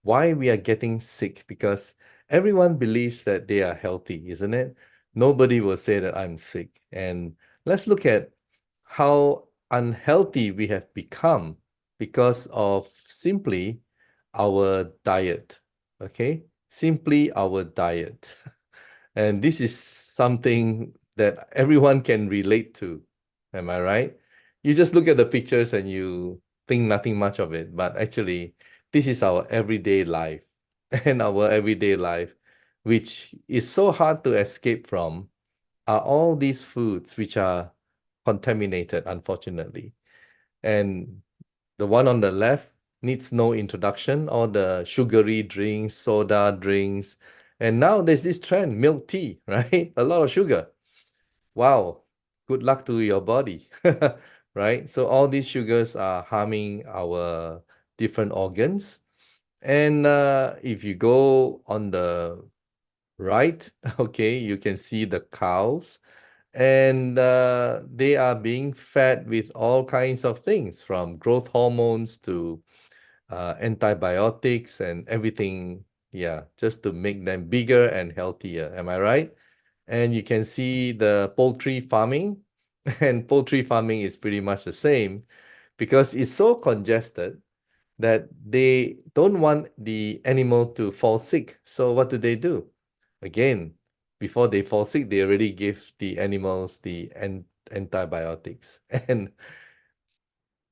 why we are getting sick, because everyone believes that they are healthy, isn't it? Nobody will say that I'm sick. And let's look at how unhealthy we have become because of simply our diet. Okay? Simply our diet. And this is something that everyone can relate to. Am I right? You just look at the pictures and you think nothing much of it. But actually, this is our everyday life. And our everyday life, which is so hard to escape from, are all these foods which are contaminated, unfortunately. And the one on the left needs no introduction, all the sugary drinks, soda drinks. And now there's this trend, milk tea, right? A lot of sugar. Wow. Good luck to your body, right? So all these sugars are harming our different organs. And if you go on the right, okay, you can see the cows, and they are being fed with all kinds of things from growth hormones to antibiotics and everything. Yeah, just to make them bigger and healthier. Am I right? And you can see the poultry farming, and poultry farming is pretty much the same because it's so congested that they don't want the animal to fall sick. So what do? Again, before they fall sick, they already give the animals the antibiotics. And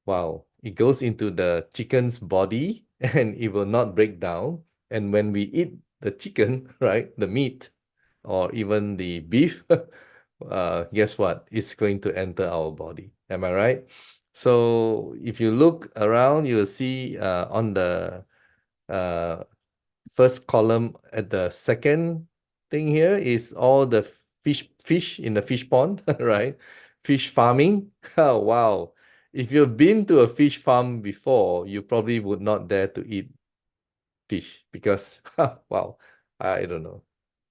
wow, it goes into the chicken's body and it will not break down. And when we eat the chicken, right, the meat, or even the beef, guess what? It's going to enter our body. Am I right? So if you look around, you'll see on the uh, first column at the second thing here is all the fish in the fish pond, right? Fish farming. Oh, wow. If you've been to a fish farm before, you probably would not dare to eat fish because, wow, I don't know.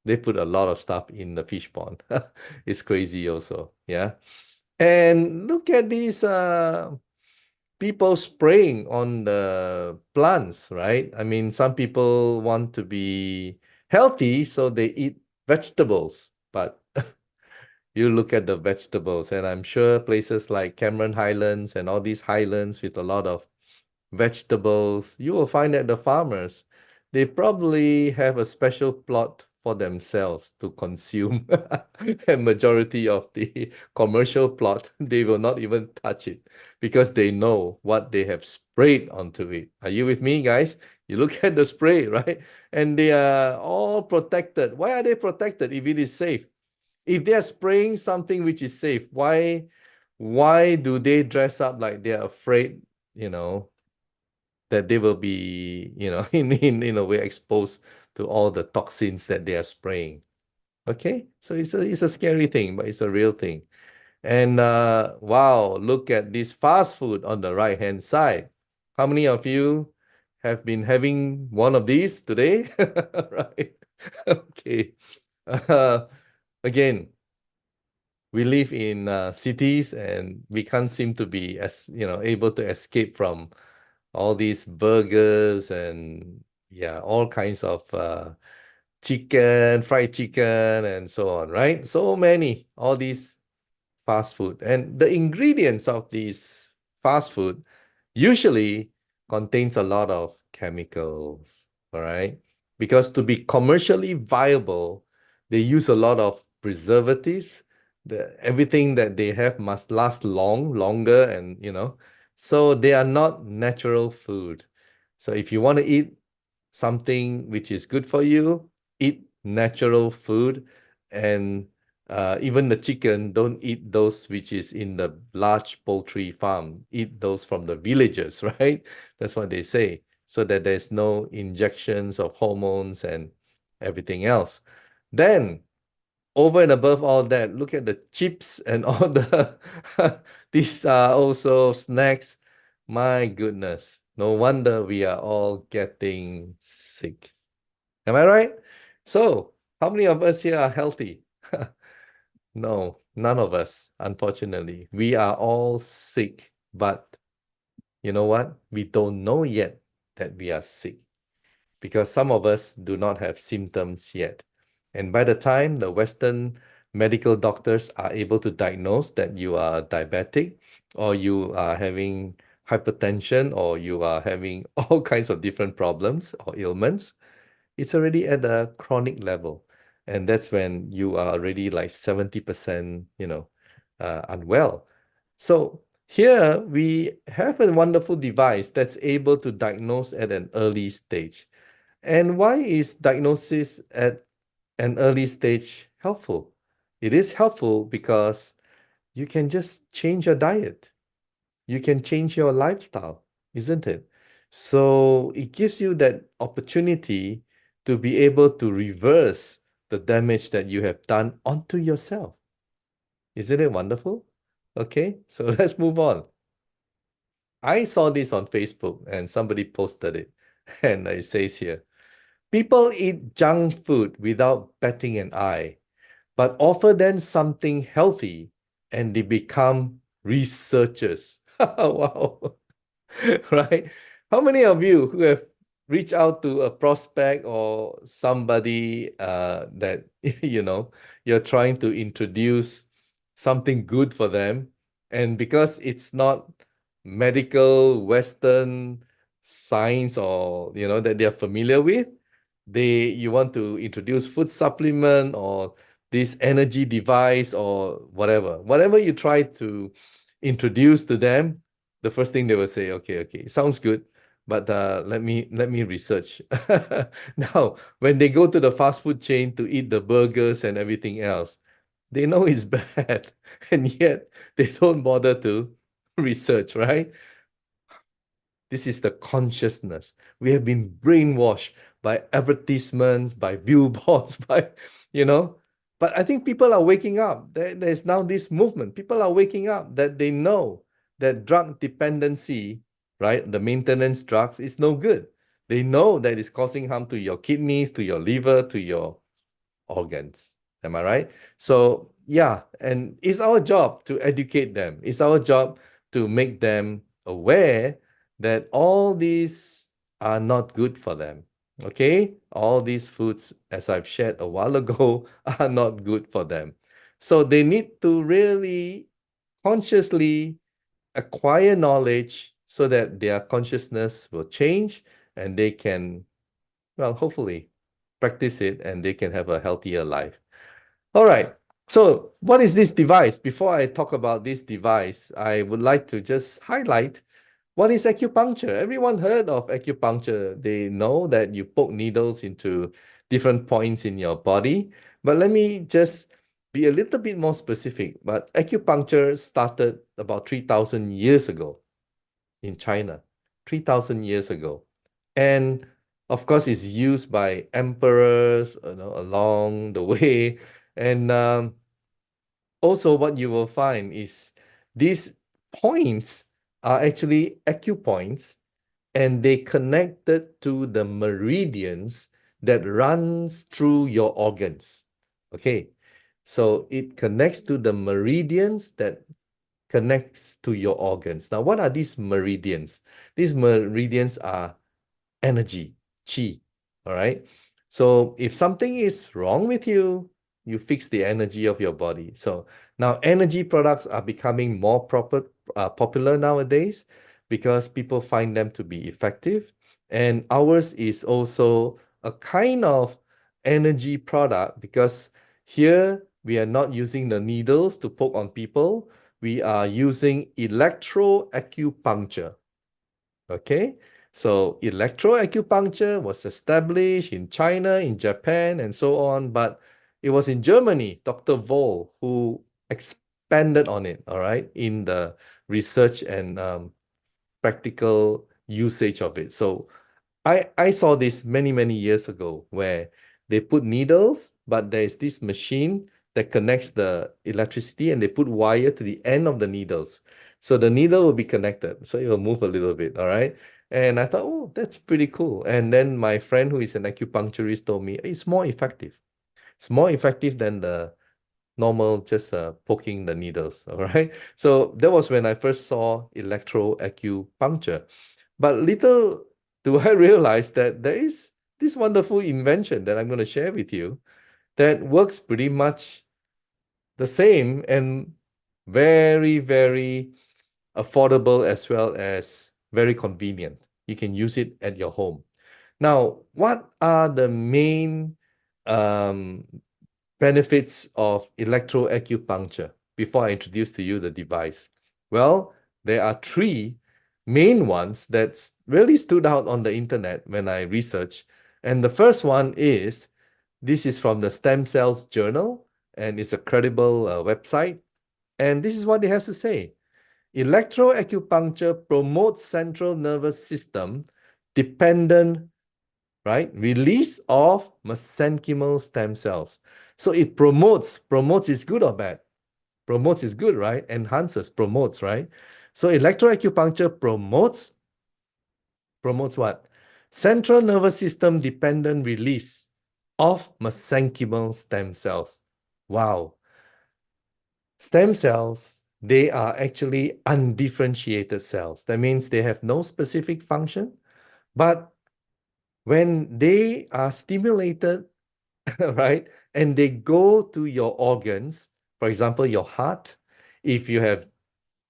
They put a lot of stuff in the fish pond. It's crazy also. Yeah. And look at these people spraying on the plants, right? I mean, some people want to be healthy, so they eat vegetables. But you look at the vegetables, and I'm sure places like Cameron Highlands and all these highlands with a lot of vegetables, you will find that the farmers, they probably have a special plot for themselves to consume. And majority of the commercial plot, they will not even touch it because they know what they have sprayed onto it. Are you with me, guys? You look at the spray, right? And they are all protected. Why are they protected if it is safe? If they are spraying something which is safe, why do they dress up like they're afraid, you know, that they will be, in a way exposed to all the toxins that they are spraying. Okay, so it's a scary thing, but it's a real thing. And wow, look at this fast food on the right hand side. How many of you have been having one of these today? Right. Okay. Uh, Again, we live in cities and we can't seem to be able to escape from all these burgers and yeah, all kinds of chicken, fried chicken, and so on, right? So many, all these fast food. And the ingredients of these fast food usually contains a lot of chemicals, all right? Because to be commercially viable, they use a lot of preservatives. Everything that they have must last longer, and so they are not natural food. So if you want to eat something which is good for you, eat natural food, and even the chicken, don't eat those which is in the large poultry farm. Eat those from the villages, right? That's what they say, so that there's no injections of hormones and everything else. Then, over and above all that, look at the chips and all the these are also snacks. My goodness, no wonder we are all getting sick. Am I right? So, how many of us here are healthy? No, none of us, unfortunately. We are all sick, but you know what? We don't know yet that we are sick. because some of us do not have symptoms yet. And by the time the Western medical doctors are able to diagnose that you are diabetic or you are having hypertension or you are having all kinds of different problems or ailments, it's already at a chronic level. And that's when you are already like 70%, unwell. So here we have a wonderful device that's able to diagnose at an early stage. And why is diagnosis at an early stage helpful? It is helpful because you can just change your diet. You can change your lifestyle, isn't it? So it gives you that opportunity to be able to reverse the damage that you have done onto yourself. Isn't it wonderful? Okay, so let's move on. I saw this on Facebook and somebody posted it. And it says here, people eat junk food without batting an eye, but offer them something healthy and they become researchers. Wow. Right? How many of you who have reached out to a prospect or somebody that you're trying to introduce something good for them, and because it's not medical Western science or that they're familiar with, you want to introduce food supplement or this energy device or whatever you try to introduce to them, the first thing they will say, okay, sounds good, but let me research. Now, when they go to the fast food chain to eat the burgers and everything else, they know it's bad, and yet they don't bother to research, right? This is the consciousness. We have been brainwashed by advertisements, by billboards, you know. But I think people are waking up. There's now this movement. People are waking up that they know that drug dependency, right, the maintenance drugs, is no good. They know that it's causing harm to your kidneys, to your liver, to your organs. Am I right? So, yeah, and it's our job to educate them. It's our job to make them aware that all these are not good for them. Okay? All these foods, as I've shared a while ago, are not good for them. So they need to really consciously acquire knowledge so that their consciousness will change and they can, well, hopefully practice it and they can have a healthier life. All right. So what is this device? Before I talk about this device, I would like to just highlight what is acupuncture. Everyone heard of acupuncture. They know that you poke needles into different points in your body. But let me just be a little bit more specific. But acupuncture started about 3,000 years ago in China, 3,000 years ago. And of course, it's used by emperors, along the way. And also, what you will find is these points are actually acupoints, and they connected to the meridians that runs through your organs. Okay, so it connects to the meridians that connects to your organs. Now, what are these meridians? These meridians are energy, chi. All right. So if something is wrong with you, you fix the energy of your body. So now energy products are becoming more popular nowadays because people find them to be effective. And ours is also a kind of energy product because here we are not using the needles to poke on people. We are using electroacupuncture. Okay, so electroacupuncture was established in China, in Japan, and so on, but it was in Germany, Dr. Voll, who expanded on it, all right, in the research and practical usage of it. So I saw this many, many years ago where they put needles, but there's this machine that connects the electricity and they put wire to the end of the needles. So the needle will be connected. So it will move a little bit. All right. And I thought, oh, that's pretty cool. And then my friend who is an acupuncturist told me it's more effective. It's more effective than the normal just poking the needles. All right. So that was when I first saw electroacupuncture. But little do I realize that there is this wonderful invention that I'm going to share with you that works pretty much the same and very, very affordable as well as very convenient. You can use it at your home. Now, what are the main um, benefits of electroacupuncture before I introduce to you the device? Well, there are three main ones that really stood out on the internet when I researched. And the first one is, this is from the Stem Cells Journal, and it's a credible website. And this is what it has to say. Electroacupuncture promotes central nervous system dependent, right, release of mesenchymal stem cells. So it promotes is good or bad? Promotes is good, right? Enhances, promotes, right? So electroacupuncture promotes what? Central nervous system dependent release of mesenchymal stem cells. Wow. Stem cells, they are actually undifferentiated cells. That means they have no specific function, but when they are stimulated, right, and they go to your organs, for example, your heart, if you have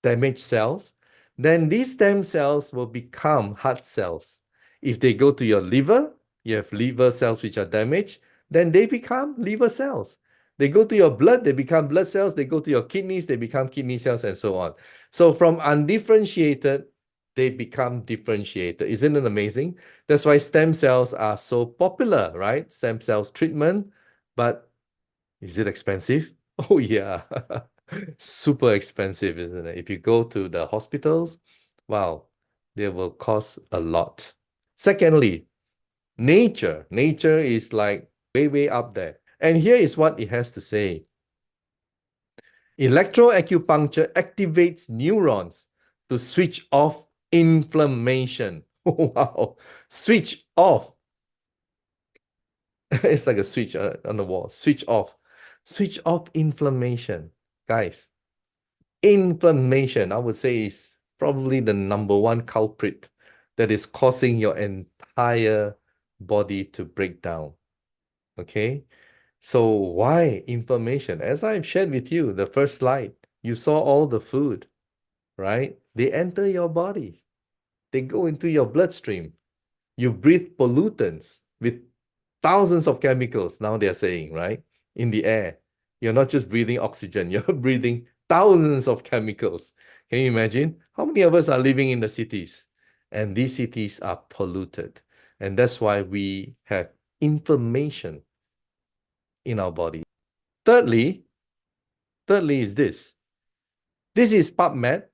damaged cells, then these stem cells will become heart cells. If they go to your liver, you have liver cells which are damaged, then they become liver cells. They go to your blood, they become blood cells. They go to your kidneys, they become kidney cells, and so on. So from undifferentiated, they become differentiated. Isn't it amazing? That's why stem cells are so popular, right? Stem cells treatment. But is it expensive? Oh, yeah. Super expensive, isn't it? If you go to the hospitals, wow, they will cost a lot. Secondly, nature. Nature is like way, way up there. And here is what it has to say. Electroacupuncture activates neurons to switch off inflammation. Wow. Switch off. It's like a switch on the wall. Switch off. Switch off inflammation. Guys, inflammation, I would say, is probably the number one culprit that is causing your entire body to break down. Okay? So why inflammation? As I've shared with you, the first slide, you saw all the food, right? They enter your body. They go into your bloodstream. You breathe pollutants with thousands of chemicals, now they're saying, right? In the air. You're not just breathing oxygen, you're breathing thousands of chemicals. Can you imagine? How many of us are living in the cities? And these cities are polluted. And that's why we have inflammation in our body. Thirdly, is this. This is PubMed,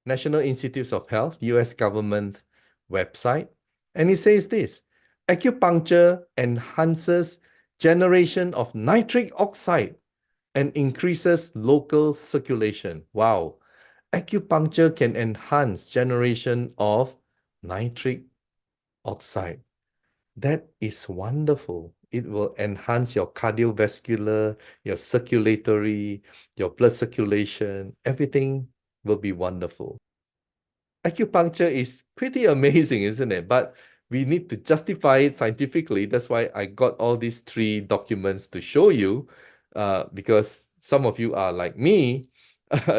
National Institutes of Health, US government website. And it says this, acupuncture enhances generation of nitric oxide and increases local circulation. Wow. Acupuncture can enhance generation of nitric oxide. That is wonderful. It will enhance your cardiovascular, your circulatory, your blood circulation. Everything will be wonderful. Acupuncture is pretty amazing, isn't it? But we need to justify it scientifically. That's why I got all these three documents to show you, because some of you are like me,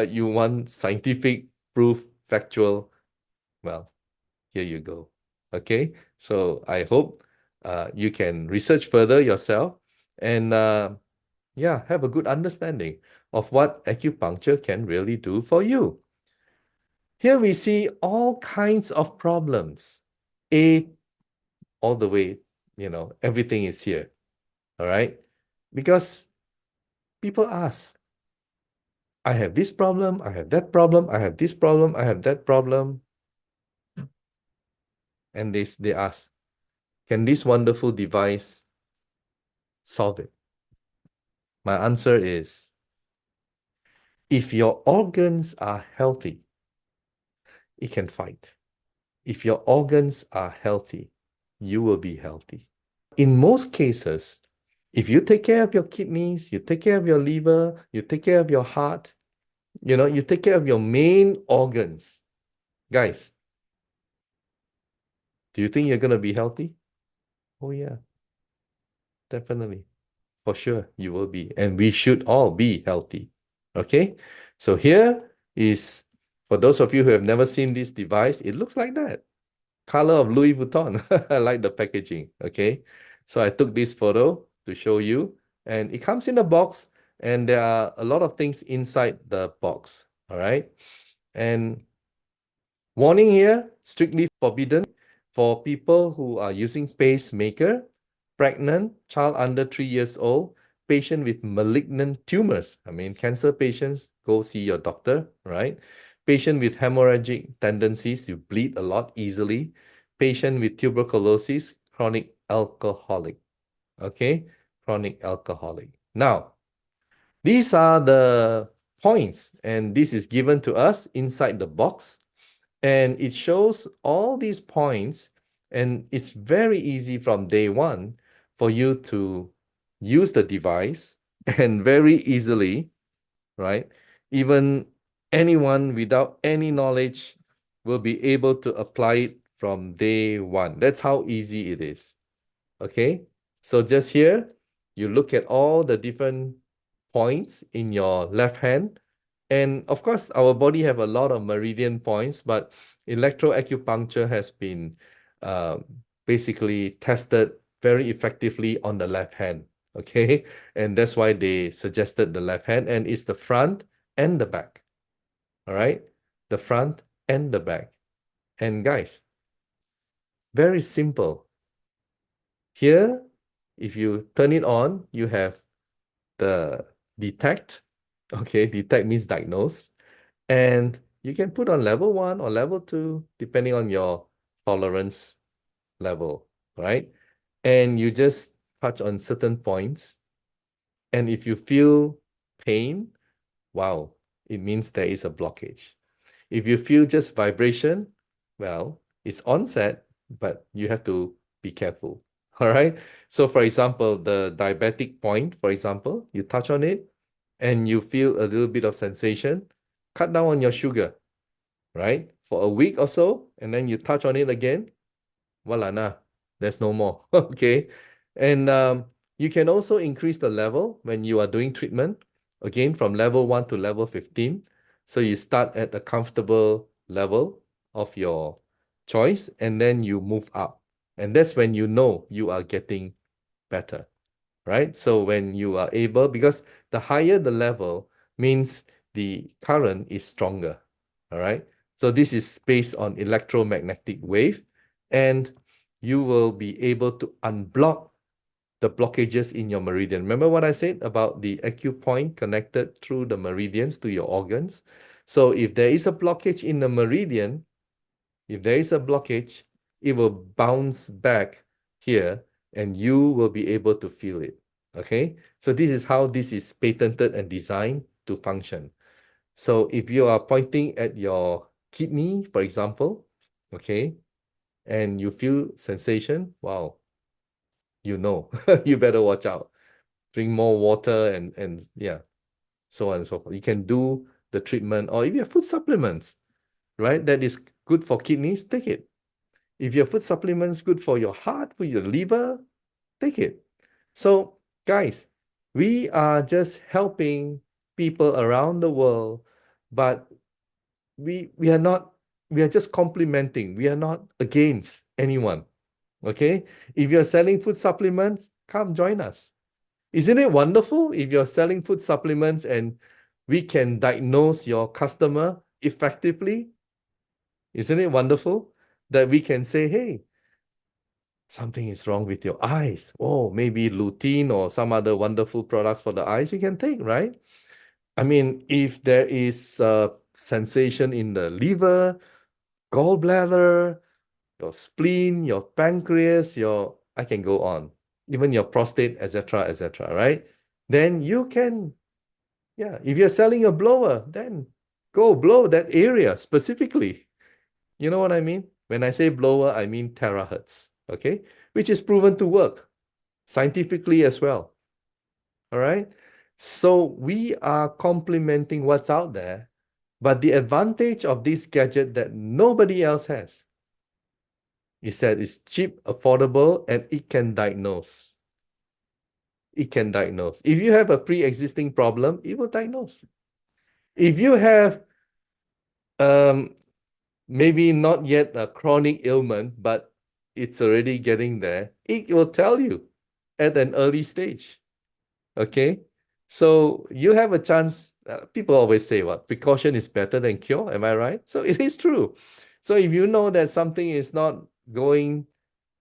you want scientific proof, factual. Well, here you go. Okay, so I hope you can research further yourself and yeah, have a good understanding of what acupuncture can really do for you. Here we see all kinds of problems. A all the way, everything is here. All right. Because people ask, I have this problem, I have that problem, I have this problem, I have that problem. And they ask, can this wonderful device solve it? My answer is, if your organs are healthy, it can fight. If your organs are healthy, you will be healthy. In most cases, if you take care of your kidneys, you take care of your liver, you take care of your heart, you take care of your main organs. Guys, do you think you're going to be healthy? Oh, yeah, definitely. For sure, you will be. And we should all be healthy. Okay? So here is, for those of you who have never seen this device, it looks like that. Color of Louis Vuitton. I like the packaging. Okay? So I took this photo to show you. And it comes in a box, and there are a lot of things inside the box. All right? And warning here, strictly forbidden for people who are using pacemaker, pregnant, child under 3 years old, patient with malignant tumors. I mean, cancer patients, go see your doctor, right? Patient with hemorrhagic tendencies, you bleed a lot easily. Patient with tuberculosis, chronic alcoholic, okay? Chronic alcoholic. Now, these are the points, and this is given to us inside the box. And it shows all these points, and it's very easy from day one for you to use the device and very easily, right? Even anyone without any knowledge will be able to apply it from day one. That's how easy it is. Okay? So just here, you look at all the different points in your left hand. And of course, our body have a lot of meridian points, but electroacupuncture has been basically tested very effectively on the left hand. Okay? And that's why they suggested the left hand, and it's the front and the back. All right? The front and the back. And guys, very simple. Here, if you turn it on, you have the detect. Okay, detect means diagnose. And you can put on level 1 or level 2, depending on your tolerance level, right? And you just touch on certain points. And if you feel pain, wow, it means there is a blockage. If you feel just vibration, well, it's onset, but you have to be careful. All right. So, for example, the diabetic point, for example, you touch on it and you feel a little bit of sensation, cut down on your sugar, right? For a week or so, and then you touch on it again, voila, nah, there's no more. Okay. And you can also increase the level when you are doing treatment, again, from level 1 to level 15. So you start at a comfortable level of your choice, and then you move up. And that's when you know you are getting better, right? So when you are able, because the higher the level means the current is stronger, all right? So this is based on electromagnetic wave, and you will be able to unblock the blockages in your meridian. Remember what I said about the acupoint connected through the meridians to your organs? So if there is a blockage in the meridian, if there is a blockage, it will bounce back here and you will be able to feel it. Okay? So this is how this is patented and designed to function. So if you are pointing at your kidney, for example, okay, and you feel sensation, wow, you know, you better watch out. Drink more water and yeah, so on and so forth. You can do the treatment, or if you have food supplements, right, that is good for kidneys, take it. If your food supplements good for your heart, for your liver, take it. So, guys, we are just helping people around the world, but we are not, we are just complementing. We are not against anyone. Okay? If you're selling food supplements, come join us. Isn't it wonderful if you're selling food supplements and we can diagnose your customer effectively? Isn't it wonderful that we can say, hey, something is wrong with your eyes. Oh, maybe lutein or some other wonderful products for the eyes you can take, right? I mean, if there is a sensation in the liver, gallbladder, your spleen, your pancreas, your, I can go on, even your prostate, etc., right? Then you can, yeah, if you're selling a blower, then go blow that area specifically. You know what I mean? When I say blower, I mean terahertz, okay? Which is proven to work scientifically as well. All right. So we are complementing what's out there, but the advantage of this gadget that nobody else has It said it's cheap, affordable, and it can diagnose. It can diagnose. If you have a pre-existing problem, it will diagnose. If you have um, maybe not yet a chronic ailment, but it's already getting there, it will tell you at an early stage. Okay. So you have a chance. People always say, what, precaution is better than cure. Am I right? So it is true. So if you know that something is not going,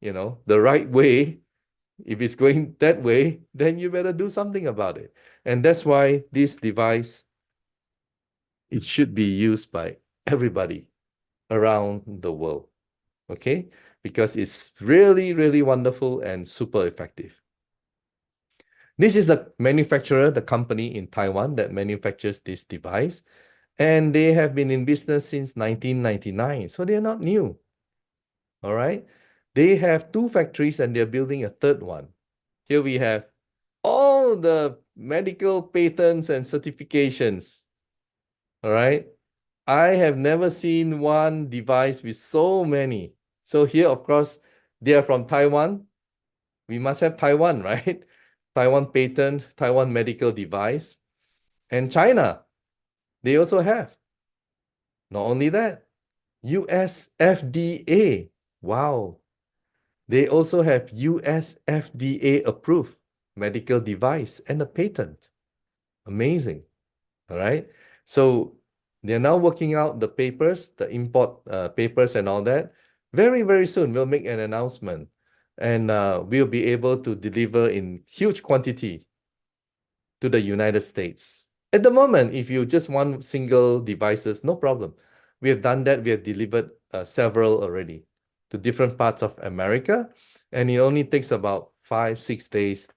the right way, if it's going that way, then you better do something about it. And that's why this device, it should be used by everybody around the world. Okay? Because it's really, really wonderful and super effective. This is a manufacturer, the company in Taiwan that manufactures this device, and they have been in business since 1999, so they're not new. All right. They have two factories and they're building a third one. Here we have all the medical patents and certifications. All right. I have never seen one device with so many. So here, of course, they are from Taiwan. We must have Taiwan, right? Taiwan patent, Taiwan medical device, and China. They also have. Not only that, US FDA. Wow. They also have US FDA approved medical device and a patent. Amazing. All right. So they're now working out the papers, the import papers and all that. Very, very soon, we'll make an announcement and we'll be able to deliver in huge quantity to the United States. At the moment, if you just want single devices, no problem. We have done that. We have delivered several already to different parts of America, and it only takes about 5, 6 days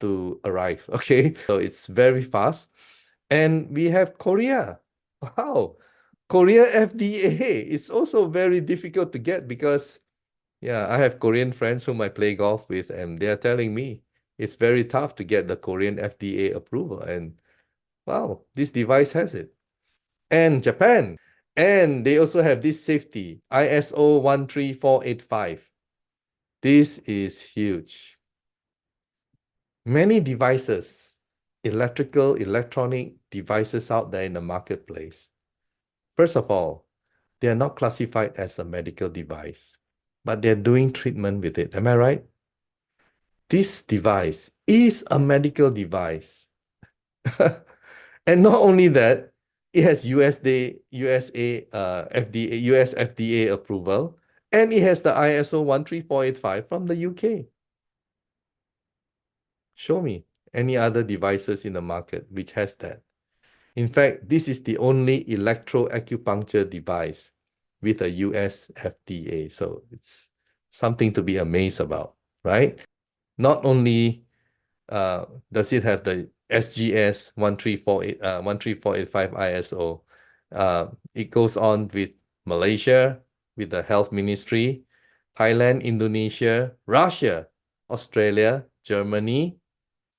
to arrive. Okay, so it's very fast. And we have Korea. Wow, Korea FDA is also very difficult to get because, yeah, I have Korean friends whom I play golf with, and they're telling me it's very tough to get the Korean FDA approval. And wow, this device has it. And Japan. And they also have this safety, ISO 13485. This is huge. Many devices, electronic devices out there in the marketplace. First of all, they are not classified as a medical device, but they're doing treatment with it. Am I right? This device is a medical device. And not only that, it has US FDA approval, and it has the ISO 13485 from the UK. Show me any other devices in the market which has that. In fact, this is the only electroacupuncture device with a US FDA. So it's something to be amazed about, right? Not only does it have the SGS 13485 ISO, it goes on with Malaysia, with the Health Ministry, Thailand, Indonesia, Russia, Australia, Germany,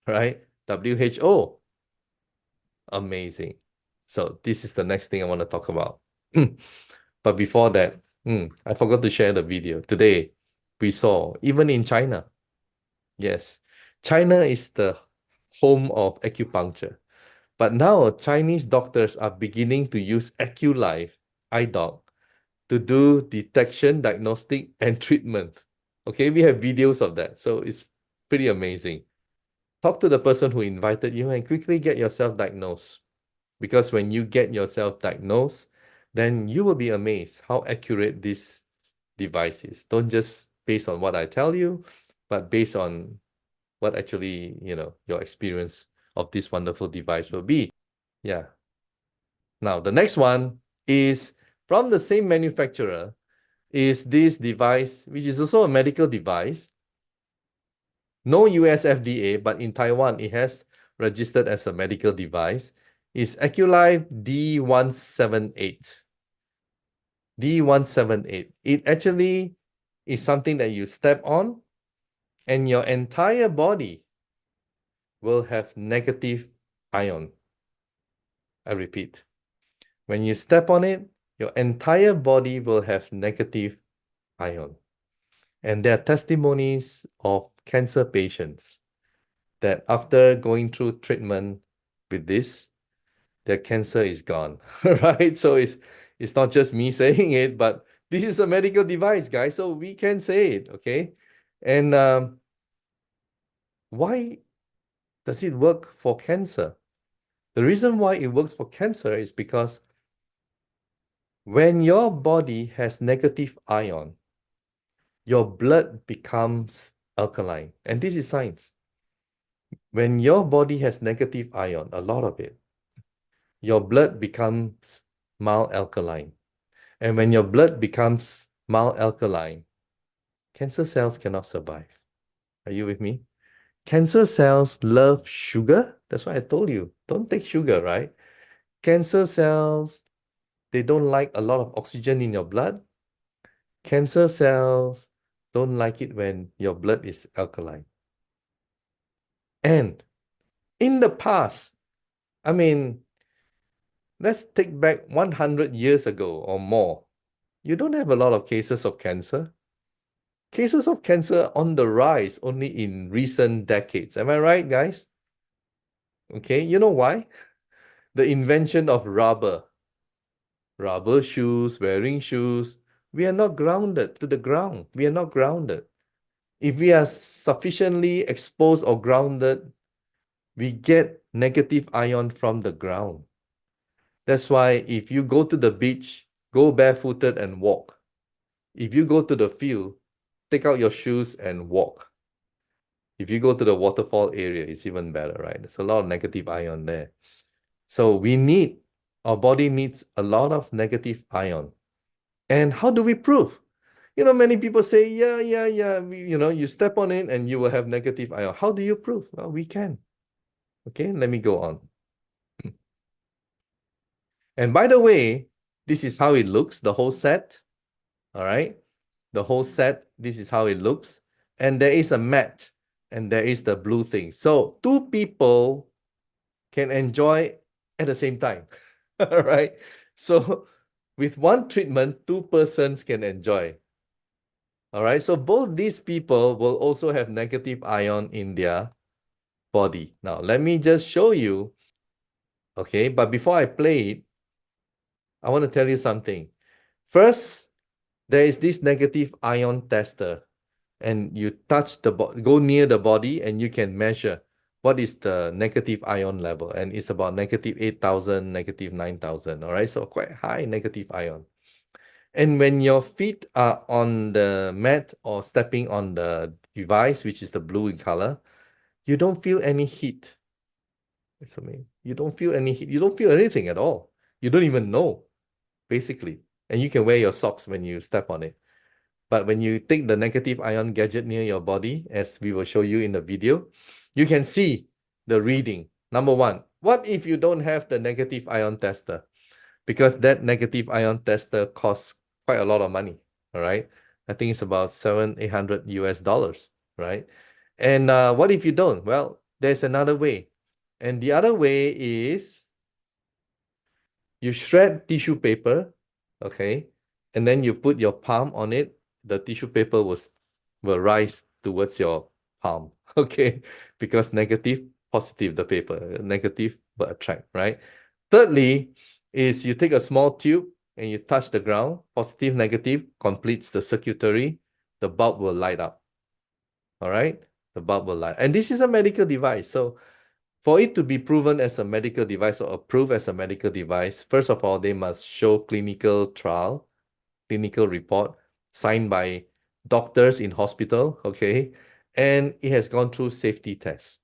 right? WHO. Amazing. So this is the next thing I want to talk about. But before that, I forgot to share the video. Today, we saw, even in China, yes, China is the home of acupuncture. But now Chinese doctors are beginning to use Aculife eye doc to do detection, diagnostic, and treatment. Okay, we have videos of that. So it's pretty amazing. Talk to the person who invited you and quickly get yourself diagnosed. Because when you get yourself diagnosed, then you will be amazed how accurate this device is. Don't just based on what I tell you, but based on what actually, your experience of this wonderful device will be. Yeah. Now, the next one is from the same manufacturer, is this device, which is also a medical device. No US FDA, but in Taiwan, it has registered as a medical device. Is Aculife D178. D178. It actually is something that you step on, and your entire body will have negative ion. I repeat, when you step on it, your entire body will have negative ion. And there are testimonies of cancer patients that after going through treatment with this, their cancer is gone, right? So it's not just me saying it, but this is a medical device, guys, so we can say it, okay? And why does it work for cancer? The reason why it works for cancer is because when your body has negative ion, your blood becomes alkaline. And this is science. When your body has negative ion, a lot of it, your blood becomes mild alkaline. And when your blood becomes mild alkaline, cancer cells cannot survive. Are you with me? Cancer cells love sugar. That's why I told you, don't take sugar, right? Cancer cells, they don't like a lot of oxygen in your blood. Cancer cells don't like it when your blood is alkaline. And in the past, I mean, let's take back 100 years ago or more. You don't have a lot of cases of cancer. Cases of cancer on the rise only in recent decades. Am I right, guys? Okay, you know why? The invention of rubber shoes, wearing shoes. We are not grounded to the ground. We are not grounded. If we are sufficiently exposed or grounded, we get negative ion from the ground. That's why if you go to the beach, go barefooted and walk. If you go to the field, take out your shoes and walk. If you go to the waterfall area, it's even better, right? There's a lot of negative ion there. So our body needs a lot of negative ion. And how do we prove? Many people say, yeah, you step on it and you will have negative ion. How do you prove? Well, we can. Okay, let me go on. And by the way, this is how it looks, the whole set. All right, the whole set, this is how it looks. And there is a mat and there is the blue thing. So 2 people can enjoy at the same time. All right, so with one treatment, 2 persons can enjoy. All right, so both these people will also have negative ion in their body. Now, let me just show you. Okay, but before I play it, I want to tell you something. First, there is this negative ion tester, and you touch go near the body, and you can measure what is the negative ion level, and it's about negative 8,000, negative 9,000. All right, so quite high negative ion. And when your feet are on the mat or stepping on the device, which is the blue in color, you don't feel any heat. It's amazing. You don't feel any heat. You don't feel anything at all. You don't even know, basically. And you can wear your socks when you step on it. But when you take the negative ion gadget near your body, as we will show you in the video, you can see the reading. Number 1, what if you don't have the negative ion tester? Because that negative ion tester costs quite a lot of money, all right? I think it's about $700-800 US, right? And what if you don't? Well, there's another way. And the other way is you shred tissue paper, okay? And then you put your palm on it. The tissue paper will rise towards your palm, okay? Because negative, positive, the paper, negative will attract, right? Thirdly, is you take a small tube and you touch the ground, positive, negative, completes the circuitry, the bulb will light up. All right, the bulb will light. And this is a medical device. So for it to be proven as a medical device or approved as a medical device, first of all, they must show clinical trial, clinical report signed by doctors in hospital, okay? And it has gone through safety tests.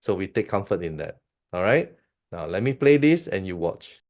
So we take comfort in that, all right? Now, let me play this and you watch.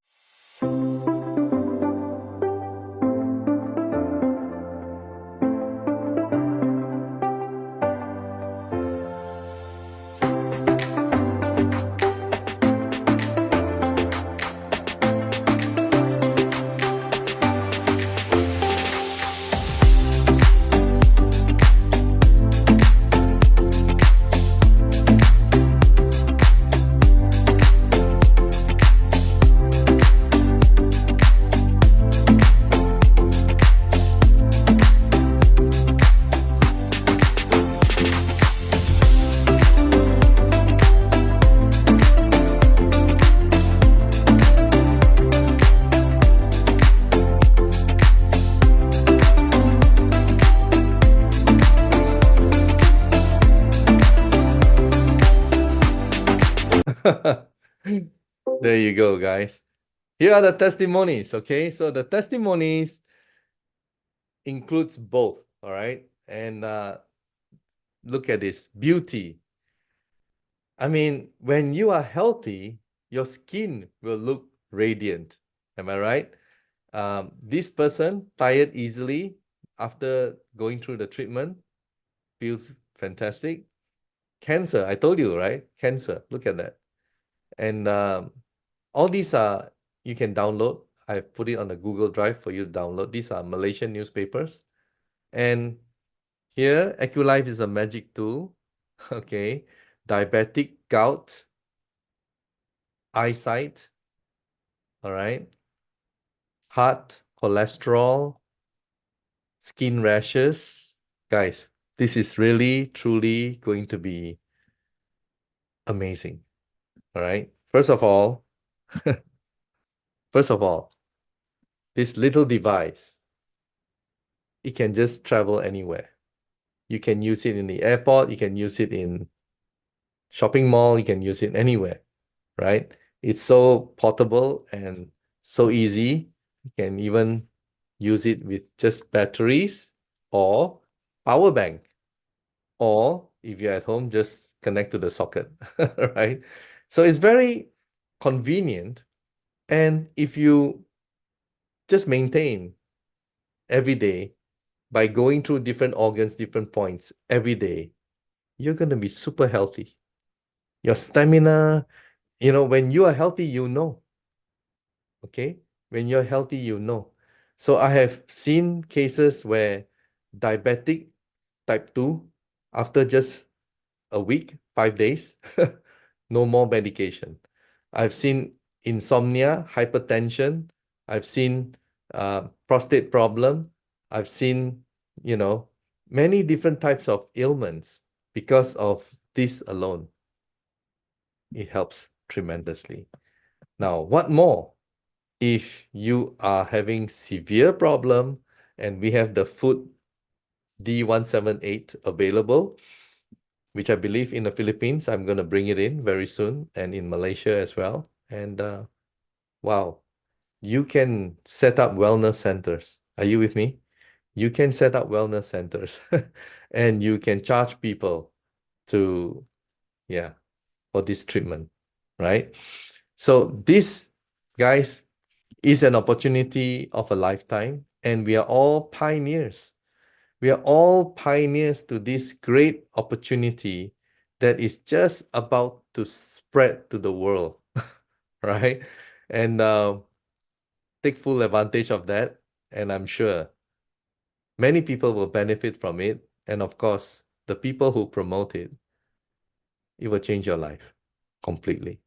There you go, guys. Here are the testimonies, okay? So the testimonies includes both, all right? And look at this beauty. I mean, when you are healthy, your skin will look radiant. Am I right? This person tired easily after going through the treatment, feels fantastic. Cancer, I told you, right? Cancer, look at that. And all these are, you can download. I put it on the Google Drive for you to download. These are Malaysian newspapers. And here, Aculife is a magic tool. Okay. Diabetic gout, eyesight, all right. Heart, cholesterol, skin rashes. Guys, this is really, truly going to be amazing. All right. First of all, this little device, it can just travel anywhere. You can use it in the airport, you can use it in shopping mall, you can use it anywhere, right? It's so portable and so easy. You can even use it with just batteries or power bank. Or if you're at home, just connect to the socket, right? So it's very convenient. And if you just maintain every day by going through different organs, different points every day, you're going to be super healthy. Your stamina, when you are healthy, okay? When you're healthy, So I have seen cases where diabetic type 2, after just a week, 5 days, no more medication. I've seen insomnia, hypertension. I've seen prostate problem. I've seen, you know, many different types of ailments because of this alone. It helps tremendously. Now, what more? If you are having severe problem and we have the food D178 available, which I believe in the Philippines, I'm going to bring it in very soon, and in Malaysia as well. And wow, you can set up wellness centers. Are you with me? You can set up wellness centers and you can charge people to, yeah, for this treatment, right? So this, guys, is an opportunity of a lifetime, and we are all pioneers. We are all pioneers to this great opportunity that is just about to spread to the world, right? And take full advantage of that. And I'm sure many people will benefit from it. And of course, the people who promote it, it will change your life completely.